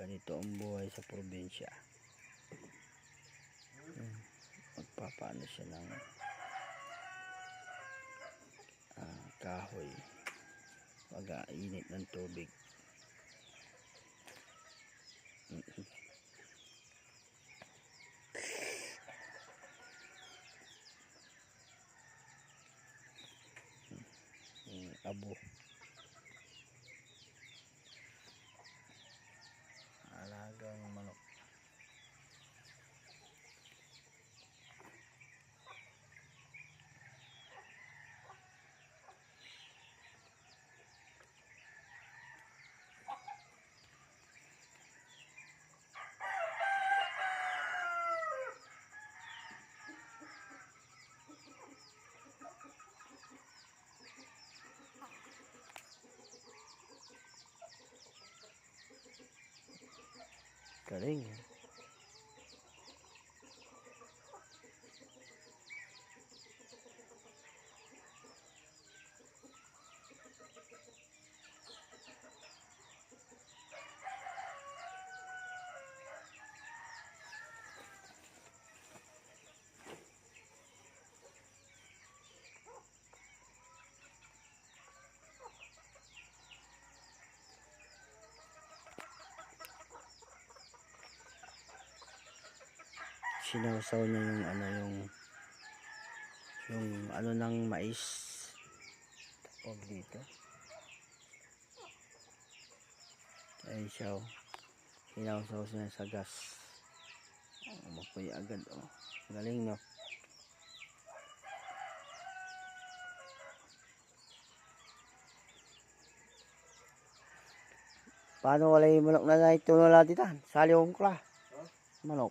Ganito ang buhay sa probinsya. Magpapaano siya ng kahoy, mag-ainit ng tubig. Abo, alagang manok. Galing. Sinawsaw niya yung ano ng mais. Tawag dito. Ay siya, sinawsaw siya sa gas. Mapoy agad, oh. Galing, no? Paano wala yung manok na naituno natin? Sali yung kula. Manok.